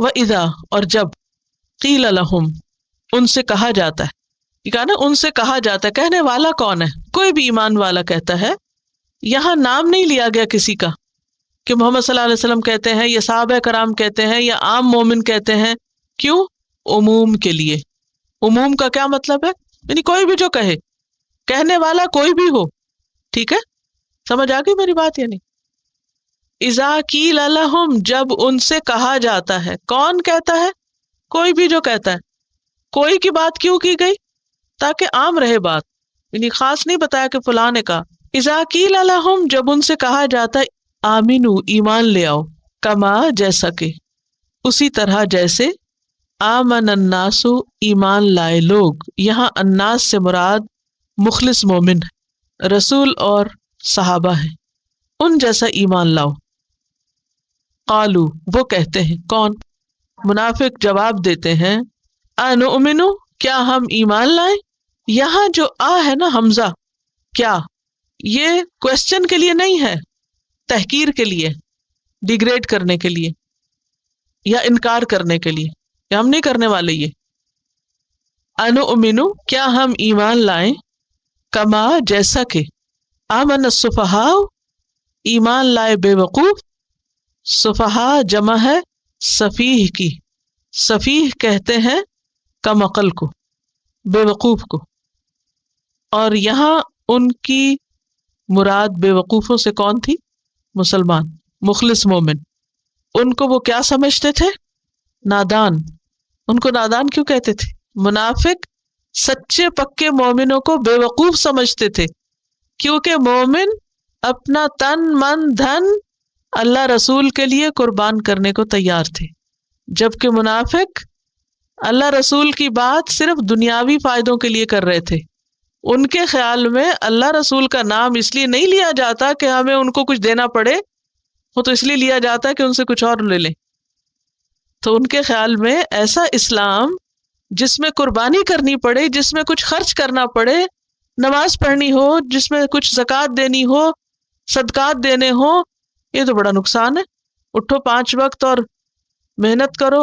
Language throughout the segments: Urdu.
وَإِذَا اور جب قیل لہم ان سے کہا جاتا ہے، یہ کہا نا ان سے کہا جاتا ہے، کہنے والا کون ہے؟ کوئی بھی ایمان والا کہتا ہے. یہاں نام نہیں لیا گیا کسی کا کہ محمد صلی اللہ علیہ وسلم کہتے ہیں یا صحابہ کرام کہتے ہیں یا عام مومن کہتے ہیں. کیوں؟ عموم کے لیے. عموم کا کیا مطلب ہے؟ یعنی کوئی بھی جو کہے، کہنے والا کوئی بھی ہو. ٹھیک ہے، سمجھ آ گئی میری بات؟ یعنی اذا قیل لہم جب ان سے کہا جاتا ہے. کون کہتا ہے؟ کوئی بھی جو کہتا ہے. کوئی کی بات کیوں کی گئی؟ تاکہ عام رہے بات، یعنی خاص نہیں بتایا کہ فلاں نے کہا. اذا قیل لہم جب ان سے کہا جاتا ہے آمنو ایمان لے آؤ، کما جیسا کہ، اسی طرح جیسے، آمن الناس ایمان لائے لوگ. یہاں الناس سے مراد مخلص مومن ہے، رسول اور صحابہ ہیں، ان جیسا ایمان لاؤ. قالو وہ کہتے ہیں، کون؟ منافق جواب دیتے ہیں، انؤمنو کیا ہم ایمان لائیں. یہاں جو ہے نا حمزہ، کیا یہ کوشچن کے لیے نہیں ہے، تحقیر کے لیے، ڈیگریڈ کرنے کے لیے یا انکار کرنے کے لیے، یا ہم نہیں کرنے والے. یہ انؤمنو کیا ہم ایمان لائیں، کما جیسا کہ، آمن السفہاء ایمان لائے بے وقوف. سفہاء جمع ہے سفیہ کی، سفیہ کہتے ہیں کم عقل کو، بے وقوف کو. اور یہاں ان کی مراد بے وقوفوں سے کون تھی؟ مسلمان، مخلص مومن. ان کو وہ کیا سمجھتے تھے؟ نادان. ان کو نادان کیوں کہتے تھے؟ منافق سچے پکے مومنوں کو بے وقوف سمجھتے تھے، کیونکہ مومن اپنا تن من دھن اللہ رسول کے لیے قربان کرنے کو تیار تھے، جبکہ منافق اللہ رسول کی بات صرف دنیاوی فائدوں کے لیے کر رہے تھے. ان کے خیال میں اللہ رسول کا نام اس لیے نہیں لیا جاتا کہ ہمیں ان کو کچھ دینا پڑے، وہ تو اس لیے لیا جاتا ہے کہ ان سے کچھ اور لے لیں. تو ان کے خیال میں ایسا اسلام جس میں قربانی کرنی پڑے، جس میں کچھ خرچ کرنا پڑے، نماز پڑھنی ہو، جس میں کچھ زکوٰۃ دینی ہو، صدقات دینے ہو، یہ تو بڑا نقصان ہے. اٹھو 5 وقت اور محنت کرو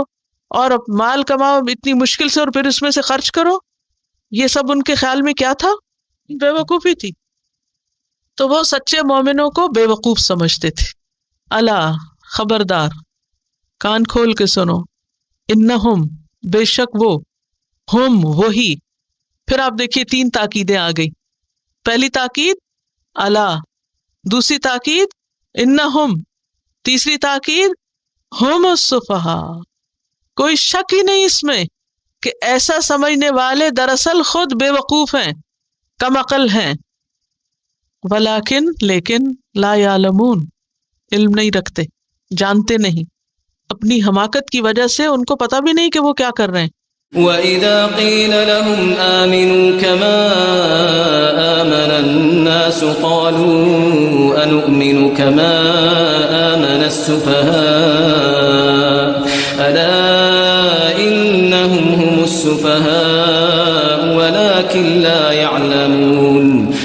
اور مال کماؤ اتنی مشکل سے اور پھر اس میں سے خرچ کرو. یہ سب ان کے خیال میں کیا تھا؟ بے وقوفی تھی. تو وہ سچے مومنوں کو بے وقوف سمجھتے تھے. الا خبردار، کان کھول کے سنو، انہم بے شک وہ، ہم وہی. پھر آپ دیکھیے 3 تاکیدیں آ گئی. پہلی تاکید الا، دوسری تاکید انہم، تیسری تاکید ہم السفہاء. کوئی شک ہی نہیں اس میں کہ ایسا سمجھنے والے دراصل خود بے وقوف ہیں، کم عقل ہیں. ولیکن لیکن لا یعلمون علم نہیں رکھتے، جانتے نہیں، اپنی حماقت کی وجہ سے ان کو پتہ بھی نہیں کہ وہ کیا کر رہے ہیں. وَإِذَا قِيلَ لَهُمْ آمِنُوا كَمَا آمَنَ النَّاسُ قَالُوا أَنُؤْمِنُ كَمَا آمَنَ السُّفَهَاءُ أَلَا إِنَّهُمْ هُمُ السُّفَهَاءُ وَلَكِنْ لَا يَعْلَمُونَ.